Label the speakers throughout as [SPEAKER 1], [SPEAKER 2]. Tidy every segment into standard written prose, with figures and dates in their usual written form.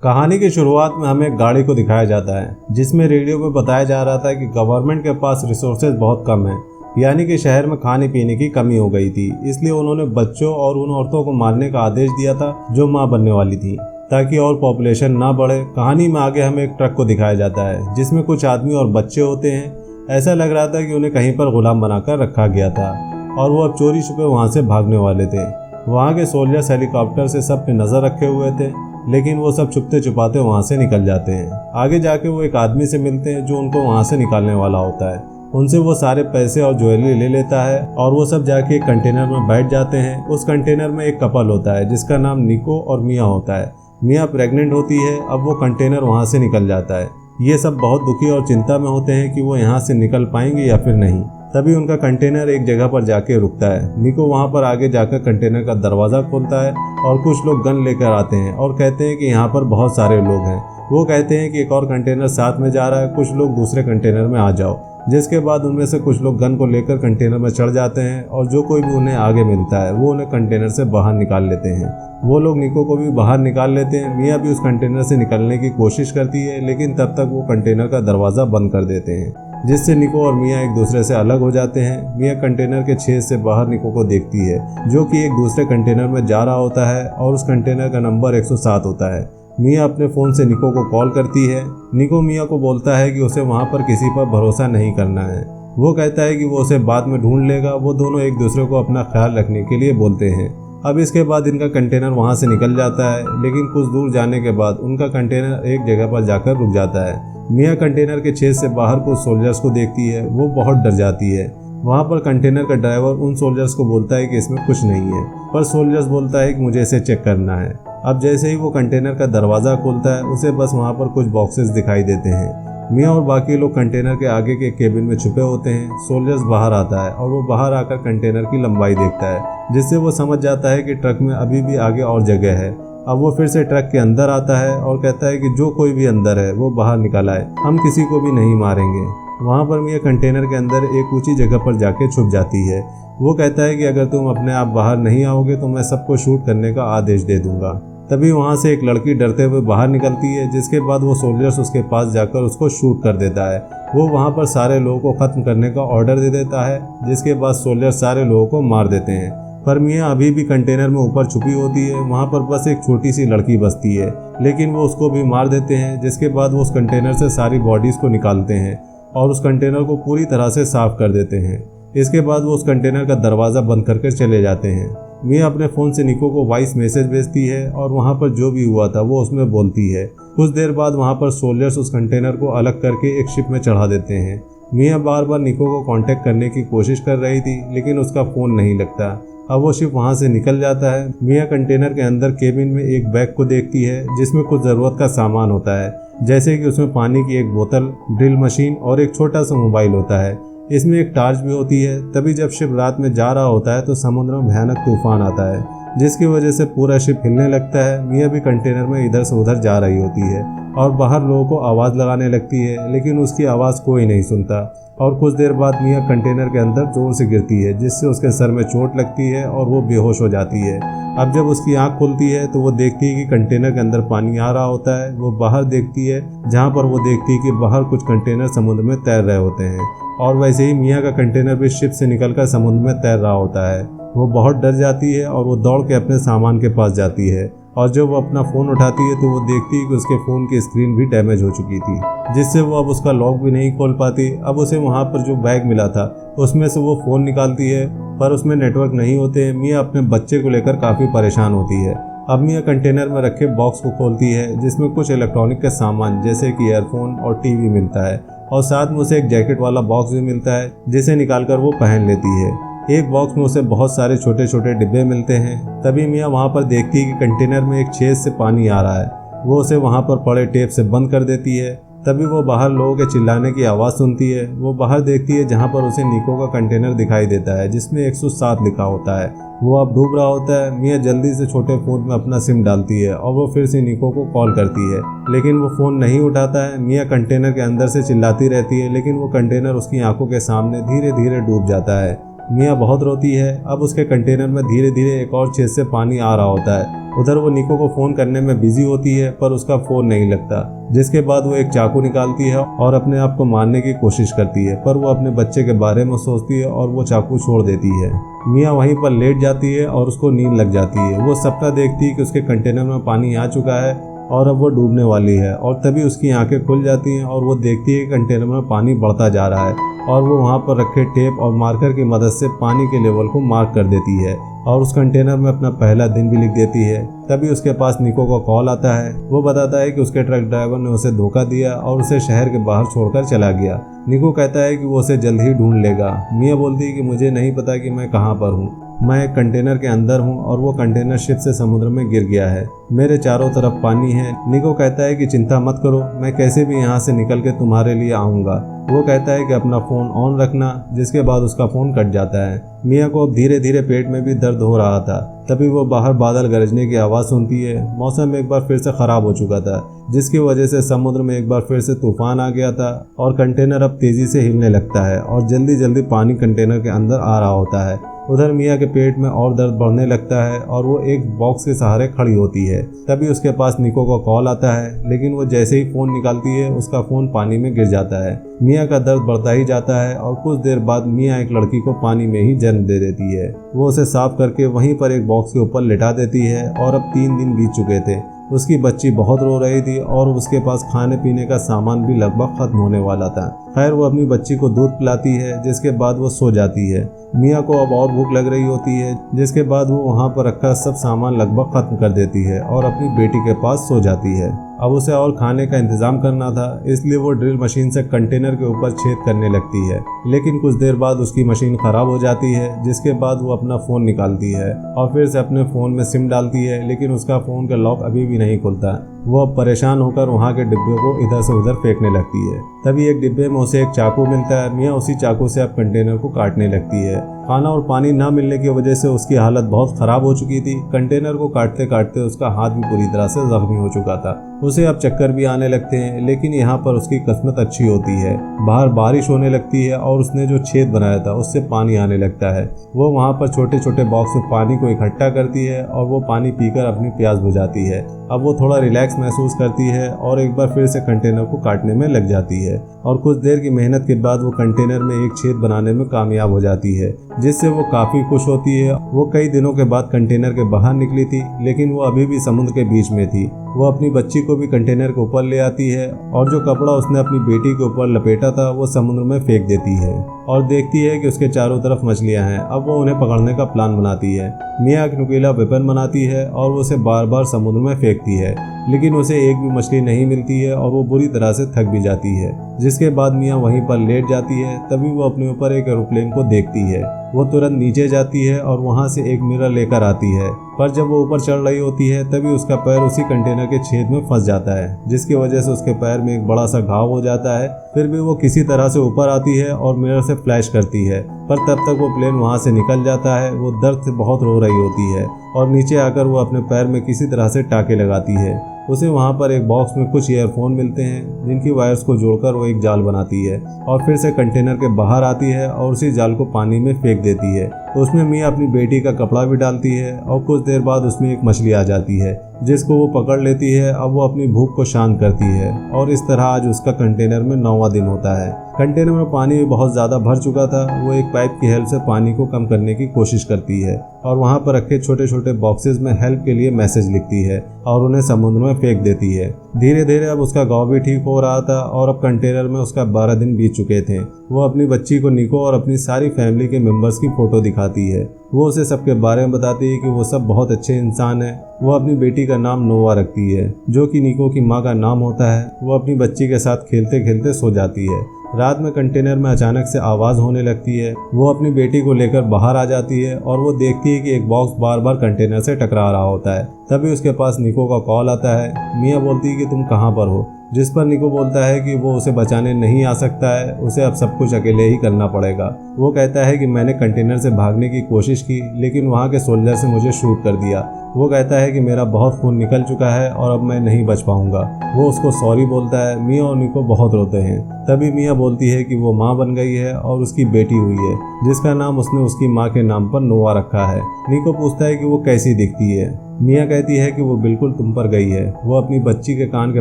[SPEAKER 1] कहानी की शुरुआत में हमें एक गाड़ी को दिखाया जाता है जिसमें रेडियो में बताया जा रहा था कि गवर्नमेंट के पास रिसोर्सेज बहुत कम है, यानी कि शहर में खाने पीने की कमी हो गई थी। इसलिए उन्होंने बच्चों और उन औरतों को मारने का आदेश दिया था जो मां बनने वाली थी, ताकि और पॉपुलेशन ना बढ़े। कहानी में आगे हमें एक ट्रक को दिखाया जाता है जिसमें कुछ आदमी और बच्चे होते हैं। ऐसा लग रहा था कि उन्हें कहीं पर गुलाम बनाकर रखा गया था और वो अब चोरी छुपे वहाँ से भागने वाले थे। वहाँ के सोल्जर्स हेलीकॉप्टर से सब पे नजर रखे हुए थे, लेकिन वो सब छुपते छुपाते वहाँ से निकल जाते हैं। आगे जाके वो एक आदमी से मिलते हैं जो उनको वहाँ से निकालने वाला होता है। उनसे वो सारे पैसे और ज्वेलरी ले लेता है और वो सब जाके एक कंटेनर में बैठ जाते हैं। उस कंटेनर में एक कपल होता है जिसका नाम निको और मिया होता है। मिया प्रेग्नेंट होती है। अब वो कंटेनर वहाँ से निकल जाता है। ये सब बहुत दुखी और चिंता में होते हैं कि वो यहाँ से निकल पाएंगे या फिर नहीं। तभी उनका कंटेनर एक जगह पर जाके रुकता है। निको वहाँ पर आगे जाकर कंटेनर का दरवाज़ा खोलता है और कुछ लोग गन लेकर आते हैं और कहते हैं कि यहाँ पर बहुत सारे लोग हैं। वो कहते हैं कि एक और कंटेनर साथ में जा रहा है, कुछ लोग दूसरे कंटेनर में आ जाओ। जिसके बाद उनमें से कुछ लोग गन को लेकर कंटेनर में चढ़ जाते हैं और जो कोई भी उन्हें आगे मिलता है वो उन्हें कंटेनर से बाहर निकाल लेते हैं। वो लोग निको को भी बाहर निकाल लेते हैं। मिया भी उस कंटेनर से निकलने की कोशिश करती है, लेकिन तब तक वो कंटेनर का दरवाज़ा बंद कर देते हैं, जिससे निको और मिया एक दूसरे से अलग हो जाते हैं। मिया कंटेनर के छेद से बाहर निको को देखती है जो कि एक दूसरे कंटेनर में जा रहा होता है और उस कंटेनर का नंबर 107 होता है। मिया अपने फ़ोन से निको को कॉल करती है। निको मिया को बोलता है कि उसे वहाँ पर किसी पर भरोसा नहीं करना है। वो कहता है कि वो उसे बाद में ढूंढ लेगा। वो दोनों एक दूसरे को अपना ख्याल रखने के लिए बोलते हैं। अब इसके बाद इनका कंटेनर वहाँ से निकल जाता है, लेकिन कुछ दूर जाने के बाद उनका कंटेनर एक जगह पर जाकर रुक जाता है। मिया कंटेनर के छेद से बाहर कुछ सोल्जर्स को देखती है। वो बहुत डर जाती है। वहाँ पर कंटेनर का ड्राइवर उन सोल्जर्स को बोलता है कि इसमें कुछ नहीं है, पर सोल्जर्स बोलता है कि मुझे इसे चेक करना है। अब जैसे ही वो कंटेनर का दरवाज़ा खोलता है उसे बस वहाँ पर कुछ बॉक्सेस दिखाई देते हैं। मिया और बाकी लोग कंटेनर के आगे के केबिन में छुपे होते हैं। सोल्जर्स बाहर आता है और वो बाहर आकर कंटेनर की लंबाई देखता है, जिससे वो समझ जाता है कि ट्रक में अभी भी आगे और जगह है। अब वो फिर से ट्रक के अंदर आता है और कहता है कि जो कोई भी अंदर है वो बाहर निकल आए, हम किसी को भी नहीं मारेंगे। वहाँ पर मिया कंटेनर के अंदर एक ऊंची जगह पर जाके छुप जाती है। वो कहता है कि अगर तुम अपने आप बाहर नहीं आओगे तो मैं सबको शूट करने का आदेश दे दूंगा। तभी वहाँ से एक लड़की डरते हुए बाहर निकलती है, जिसके बाद वो सोल्जर्स उसके पास जाकर उसको शूट कर देता है। वो वहाँ पर सारे लोगों को ख़त्म करने का ऑर्डर दे देता है, जिसके बाद सोल्जर्स सारे लोगों को मार देते हैं। पर मिया अभी भी कंटेनर में ऊपर छुपी होती है। वहाँ पर बस एक छोटी सी लड़की बसती है, लेकिन वो उसको भी मार देते हैं। जिसके बाद वो उस कंटेनर से सारी बॉडीज़ को निकालते हैं और उस कंटेनर को पूरी तरह से साफ कर देते हैं। इसके बाद वो उस कंटेनर का दरवाज़ा बंद करके चले जाते हैं। मिया अपने फ़ोन से निको को वॉइस मैसेज भेजती है और वहाँ पर जो भी हुआ था वो उसमें बोलती है। कुछ देर बाद वहाँ पर सोल्जर्स उस कंटेनर को अलग करके एक शिप में चढ़ा देते हैं। मिया बार बार निको को कांटेक्ट करने की कोशिश कर रही थी, लेकिन उसका फ़ोन नहीं लगता। अब वो शिप वहाँ से निकल जाता है। मिया कंटेनर के अंदर केबिन में एक बैग को देखती है जिसमें कुछ ज़रूरत का सामान होता है, जैसे कि उसमें पानी की एक बोतल, ड्रिल मशीन और एक छोटा सा मोबाइल होता है। इसमें एक टार्च भी होती है। तभी जब शिप रात में जा रहा होता है तो समुद्र में भयानक तूफान आता है, जिसकी वजह से पूरा शिप हिलने लगता है। मिया भी कंटेनर में इधर से उधर जा रही होती है और बाहर लोगों को आवाज़ लगाने लगती है, लेकिन उसकी आवाज़ कोई नहीं सुनता। और कुछ देर बाद मिया कंटेनर के अंदर जोर से गिरती है, जिससे उसके सर में चोट लगती है और वो बेहोश हो जाती है। अब जब उसकी आंख खुलती है तो वो देखती है कि कंटेनर के अंदर पानी आ रहा होता है। वो बाहर देखती है, जहाँ पर वो देखती है कि बाहर कुछ कंटेनर समुद्र में तैर रहे होते हैं और वैसे ही मिया का कंटेनर भी शिप से निकलकर समुद्र में तैर रहा होता है। वो बहुत डर जाती है और वो दौड़ के अपने सामान के पास जाती है और जब वो अपना फ़ोन उठाती है तो वो देखती है कि उसके फ़ोन की स्क्रीन भी डैमेज हो चुकी थी, जिससे वो अब उसका लॉक भी नहीं खोल पाती। अब उसे वहाँ पर जो बैग मिला था उसमें से वो फ़ोन निकालती है, पर उसमें नेटवर्क नहीं होते हैं। मिया अपने बच्चे को लेकर काफ़ी परेशान होती है। अब मिया कंटेनर में रखे बॉक्स को खोलती है, जिसमें कुछ इलेक्ट्रॉनिक का सामान जैसे कि ईयरफोन और टीवी मिलता है और साथ में उसे एक जैकेट वाला बॉक्स भी मिलता है, जिसे निकालकर वो पहन लेती है। एक बॉक्स में उसे बहुत सारे छोटे छोटे डिब्बे मिलते हैं। तभी मिया वहाँ पर देखती है कि कंटेनर में एक छेद से पानी आ रहा है। वो उसे वहाँ पर पड़े टेप से बंद कर देती है। तभी वो बाहर लोगों के चिल्लाने की आवाज़ सुनती है। वो बाहर देखती है, जहाँ पर उसे निको का कंटेनर दिखाई देता है जिसमें 107 लिखा होता है। वो अब डूब रहा होता है। मिया जल्दी से छोटे फ़ोन में अपना सिम डालती है और वो फिर से निको को कॉल करती है, लेकिन वो फ़ोन नहीं उठाता है। मिया कंटेनर के अंदर से चिल्लाती रहती है, लेकिन वो कंटेनर उसकी आंखों के सामने धीरे धीरे डूब जाता है। मिया बहुत रोती है। अब उसके कंटेनर में धीरे धीरे एक और छेद से पानी आ रहा होता है। उधर वो निको को फोन करने में बिजी होती है पर उसका फोन नहीं लगता, जिसके बाद वो एक चाकू निकालती है और अपने आप को मारने की कोशिश करती है, पर वो अपने बच्चे के बारे में सोचती है और वो चाकू छोड़ देती है। मिया वहीं पर लेट जाती है और उसको नींद लग जाती है। वो सपना देखती है कि उसके कंटेनर में पानी आ चुका है और अब वो डूबने वाली है, और तभी उसकी आंखें खुल जाती हैं और वो देखती है कि कंटेनर में पानी बढ़ता जा रहा है, और वो वहाँ पर रखे टेप और मार्कर की मदद से पानी के लेवल को मार्क कर देती है और उस कंटेनर में अपना पहला दिन भी लिख देती है। तभी उसके पास निको का कॉल आता है। वो बताता है कि उसके ट्रक ड्राइवर ने उसे धोखा दिया और उसे शहर के बाहर छोड़कर चला गया। निको कहता है कि वो उसे जल्द ही ढूंढ लेगा। मिया बोलती है कि मुझे नहीं पता कि मैं कहाँ पर हूँ, मैं एक कंटेनर के अंदर हूँ और वो कंटेनर शिप से समुद्र में गिर गया है, मेरे चारों तरफ पानी है। निको कहता है कि चिंता मत करो, मैं कैसे भी यहाँ से निकल के तुम्हारे लिए आऊँगा। वो कहता है कि अपना फ़ोन ऑन रखना, जिसके बाद उसका फ़ोन कट जाता है। मिया को अब धीरे धीरे पेट में भी दर्द हो रहा था। तभी वो बाहर बादल गरजने की आवाज़ सुनती है। मौसम एक बार फिर से ख़राब हो चुका था, जिसकी वजह से समुद्र में एक बार फिर से तूफान आ गया था और कंटेनर अब तेज़ी से हिलने लगता है और जल्दी जल्दी पानी कंटेनर के अंदर आ रहा होता है। उधर मिया के पेट में और दर्द बढ़ने लगता है और वो एक बॉक्स के सहारे खड़ी होती है। तभी उसके पास निको का कॉल आता है, लेकिन वो जैसे ही फ़ोन निकालती है उसका फ़ोन पानी में गिर जाता है। मिया का दर्द बढ़ता ही जाता है और कुछ देर बाद मिया एक लड़की को पानी में ही जन्म दे देती है। वो उसे साफ करके वहीं पर एक बॉक्स के ऊपर लिटा देती है और अब 3 दिन बीत चुके थे। उसकी बच्ची बहुत रो रही थी और उसके पास खाने पीने का सामान भी लगभग खत्म होने वाला था। खैर वो अपनी बच्ची को दूध पिलाती है, जिसके बाद वो सो जाती है। मिया को अब और भूख लग रही होती है, जिसके बाद वो वहाँ पर रखा सब सामान लगभग खत्म कर देती है और अपनी बेटी के पास सो जाती है। अब उसे और खाने का इंतजाम करना था, इसलिए वो ड्रिल मशीन से कंटेनर के ऊपर छेद करने लगती है, लेकिन कुछ देर बाद उसकी मशीन खराब हो जाती है, जिसके बाद वो अपना फ़ोन निकालती है और फिर से अपने फ़ोन में सिम डालती है, लेकिन उसका फ़ोन का लॉक अभी भी नहीं खुलता। वो अब परेशान होकर वहाँ के डिब्बे को इधर से उधर फेंकने लगती है। तभी एक डिब्बे में उसे एक चाकू मिलता है। मिया उसी चाकू से अब कंटेनर को काटने लगती है। खाना और पानी ना मिलने की वजह से उसकी हालत बहुत ख़राब हो चुकी थी। कंटेनर को काटते काटते उसका हाथ भी पूरी तरह से जख्मी हो चुका था। उसे अब चक्कर भी आने लगते हैं, लेकिन यहाँ पर उसकी किस्मत अच्छी होती है। बाहर बारिश होने लगती है और उसने जो छेद बनाया था उससे पानी आने लगता है। वो वहाँ पर छोटे छोटे बॉक्स में पानी को इकट्ठा करती है और वो पानी पीकर अपनी प्यास बुझाती है। अब वो थोड़ा रिलैक्स महसूस करती है और एक बार फिर से कंटेनर को काटने में लग जाती है और कुछ देर की मेहनत के बाद वो कंटेनर में एक छेद बनाने में कामयाब हो जाती है, जिससे वो काफ़ी खुश होती है। वो कई दिनों के बाद कंटेनर के बाहर निकली थी, लेकिन वो अभी भी समुद्र के बीच में थी। वो अपनी बच्ची को भी कंटेनर के ऊपर ले आती है और जो कपड़ा उसने अपनी बेटी के ऊपर लपेटा था वो समुद्र में फेंक देती है और देखती है कि उसके चारों तरफ मछलियां हैं। अब वो उन्हें पकड़ने का प्लान बनाती है। मिया एक नुकीला वेपन बनाती है और वो उसे बार बार समुद्र में फेंकती है, लेकिन उसे एक भी मछली नहीं मिलती है और वो बुरी तरह से थक भी जाती है। जिसके बाद मिया वहीं पर लेट जाती है। तभी वो अपने ऊपर एक एरोप्लेन को देखती है। वो तुरंत नीचे जाती है और वहाँ से एक मिरर लेकर आती है, पर जब वो ऊपर चढ़ रही होती है तभी उसका पैर उसी कंटेनर के छेद में फंस जाता है, जिसकी वजह से उसके पैर में एक बड़ा सा घाव हो जाता है। फिर भी वो किसी तरह से ऊपर आती है और मिरर से फ्लैश करती है, पर तब तक वो प्लेन वहाँ से निकल जाता है। वो दर्द से बहुत रो रही होती है और नीचे आकर वो अपने पैर में किसी तरह से टाँके लगाती है। उसे वहाँ पर एक बॉक्स में कुछ ईयरफोन मिलते हैं, जिनकी वायर्स को जोड़कर वो एक जाल बनाती है और फिर से कंटेनर के बाहर आती है और उसी जाल को पानी में फेंक देती है। उसमें मिया अपनी बेटी का कपड़ा भी डालती है और कुछ देर बाद उसमें एक मछली आ जाती है, जिसको वो पकड़ लेती है। अब वो अपनी भूख को शांत करती है और इस तरह आज उसका कंटेनर में 9वां दिन होता है। कंटेनर में पानी भी बहुत ज़्यादा भर चुका था। वो एक पाइप की हेल्प से पानी को कम करने की कोशिश करती है और वहाँ पर रखे छोटे छोटे बॉक्सेस में हेल्प के लिए मैसेज लिखती है और उन्हें समुद्र में फेंक देती है। धीरे धीरे अब उसका गाँव भी ठीक हो रहा था और अब कंटेनर में उसका 12 दिन बीत चुके थे। वो अपनी बच्ची को निको और अपनी सारी फैमिली के मेंबर्स की फ़ोटो दिखाती है। वो उसे सबके बारे में बताती है कि वो सब बहुत अच्छे इंसान हैं। वो अपनी बेटी का नाम नोवा रखती है, जो कि निको की माँ का नाम होता है। वो अपनी बच्ची के साथ खेलते खेलते सो जाती है। रात में कंटेनर में अचानक से आवाज़ होने लगती है। वो अपनी बेटी को लेकर बाहर आ जाती है और वो देखती है कि एक बॉक्स बार बार कंटेनर से टकरा रहा होता है। तभी उसके पास निको का कॉल आता है। मिया बोलती है कि तुम कहाँ पर हो, जिस पर निको बोलता है कि वो उसे बचाने नहीं आ सकता है, उसे अब सब कुछ अकेले ही करना पड़ेगा। वो कहता है कि मैंने कंटेनर से भागने की कोशिश की, लेकिन वहाँ के सोल्जर से मुझे शूट कर दिया। वो कहता है कि मेरा बहुत खून निकल चुका है और अब मैं नहीं बच पाऊंगा। वो उसको सॉरी बोलता है। मिया और निको बहुत रोते हैं। तभी मिया बोलती है कि वो माँ बन गई है और उसकी बेटी हुई है, जिसका नाम उसने उसकी माँ के नाम पर नोवा रखा है। निको पूछता है कि वो कैसी दिखती है। मिया कहती है कि वो बिल्कुल तुम पर गई है। वो अपनी बच्ची के कान के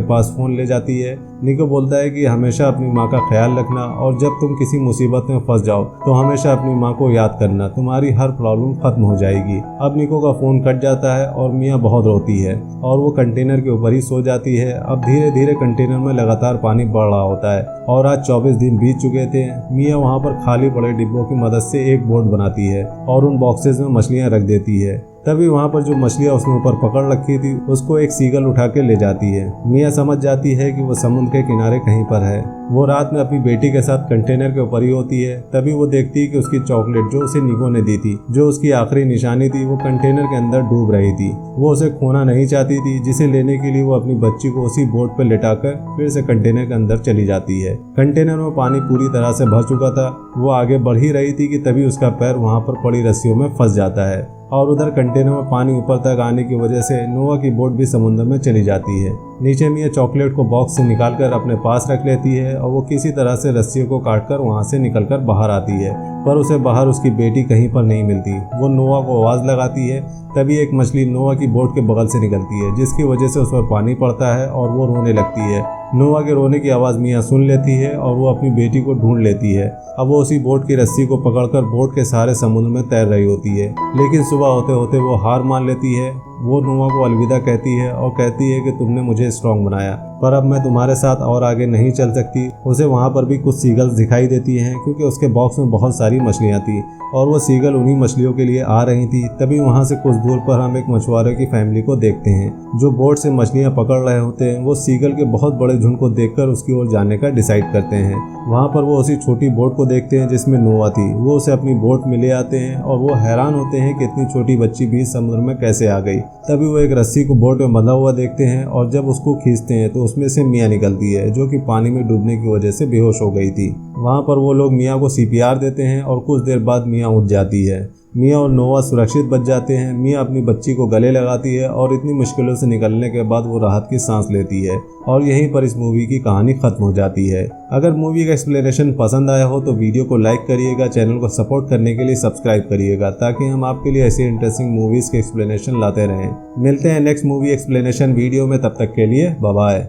[SPEAKER 1] पास फोन ले जाती है। निको बोलता है कि हमेशा अपनी माँ का ख्याल रखना और जब तुम किसी मुसीबत में फंस जाओ तो हमेशा अपनी माँ को याद करना, तुम्हारी हर प्रॉब्लम खत्म हो जाएगी। अब निको का फोन कट जाता है और मिया बहुत रोती है और वो कंटेनर के ऊपर ही सो जाती है। अब धीरे धीरे कंटेनर में लगातार पानी बढ़ रहा होता है और आज 24 दिन बीत चुके थे। मिया वहाँ पर खाली पड़े डिब्बों की मदद से एक बोट बनाती है और उन बॉक्सेस में मछलियाँ रख देती है। तभी वहाँ पर जो मछलियाँ उसने ऊपर पकड़ रखी थी उसको एक सीगल उठा के ले जाती है। मिया समझ जाती है कि वो समुद्र के किनारे कहीं पर है। वो रात में अपनी बेटी के साथ कंटेनर के ऊपर ही होती है। तभी वो देखती है कि उसकी चॉकलेट जो उसे निको ने दी थी, जो उसकी आखिरी निशानी थी, वो कंटेनर के अंदर डूब रही थी। वो उसे खोना नहीं चाहती थी, जिसे लेने के लिए वो अपनी बच्ची को उसी बोट पर लेटाकर फिर से कंटेनर के अंदर चली जाती है। कंटेनर में पानी पूरी तरह से भर चुका था। वो आगे बढ़ ही रही थी कि तभी उसका पैर वहाँ पर पड़ी रस्सियों में फंस जाता है और उधर कंटेनर में पानी ऊपर तक आने की वजह से नोवा की बोट भी समुद्र में चली जाती है। नीचे मिया चॉकलेट को बॉक्स से निकालकर अपने पास रख लेती है और वो किसी तरह से रस्सियों को काटकर वहां से निकलकर बाहर आती है, पर उसे बाहर उसकी बेटी कहीं पर नहीं मिलती। वो नोवा को आवाज लगाती है। तभी एक मछली नोवा की बोट के बगल से निकलती है, जिसकी वजह से उस पर पानी पड़ता है और वो रोने लगती है। नोवा के रोने की आवाज़ मिया सुन लेती है और वो अपनी बेटी को ढूंढ लेती है। अब वो उसी बोट की रस्सी को पकड़कर बोट के सहारे समुद्र में तैर रही होती है, लेकिन सुबह होते होते वो हार मान लेती है। वो नोवा को अलविदा कहती है और कहती है कि तुमने मुझे स्ट्रॉन्ग बनाया, पर अब मैं तुम्हारे साथ और आगे नहीं चल सकती। उसे वहाँ पर भी कुछ सीगल्स दिखाई देती हैं, क्योंकि उसके बॉक्स में बहुत सारी मछलियाँ थी और वो सीगल उन्हीं मछलियों के लिए आ रही थी। तभी वहाँ से कुछ दूर पर हम एक मछुआरे की फैमिली को देखते हैं, जो बोट से मछलियाँ पकड़ रहे होते हैं। वो सीगल के बहुत बड़े झुंड को देखकर उसकी ओर जाने का डिसाइड करते हैं। वहाँ पर वो उसी छोटी बोट को देखते हैं जिसमें नोवा थी। वो उसे अपनी बोट में ले आते हैं और वो हैरान होते हैं कि इतनी छोटी बच्ची भी समुद्र में कैसे आ गई। तभी वो एक रस्सी को बोट में बंधा हुआ देखते हैं और जब उसको खींचते हैं तो उसमें से मिया निकलती है, जो कि पानी में डूबने की वजह से बेहोश हो गई थी। वहाँ पर वो लोग मिया को CPR देते हैं और कुछ देर बाद मिया उठ जाती है। मिया और नोवा सुरक्षित बच जाते हैं। मिया अपनी बच्ची को गले लगाती है और इतनी मुश्किलों से निकलने के बाद वो राहत की सांस लेती है और यहीं पर इस मूवी की कहानी खत्म हो जाती है। अगर मूवी का एक्सप्लेनेशन पसंद आया हो तो वीडियो को लाइक करिएगा, चैनल को सपोर्ट करने के लिए सब्सक्राइब करिएगा, ताकि हम आपके लिए ऐसी इंटरेस्टिंग मूवीज के एक्सप्लेनेशन लाते रहें। मिलते हैं नेक्स्ट मूवी एक्सप्लेनेशन वीडियो में, तब तक के लिए बाय बाय।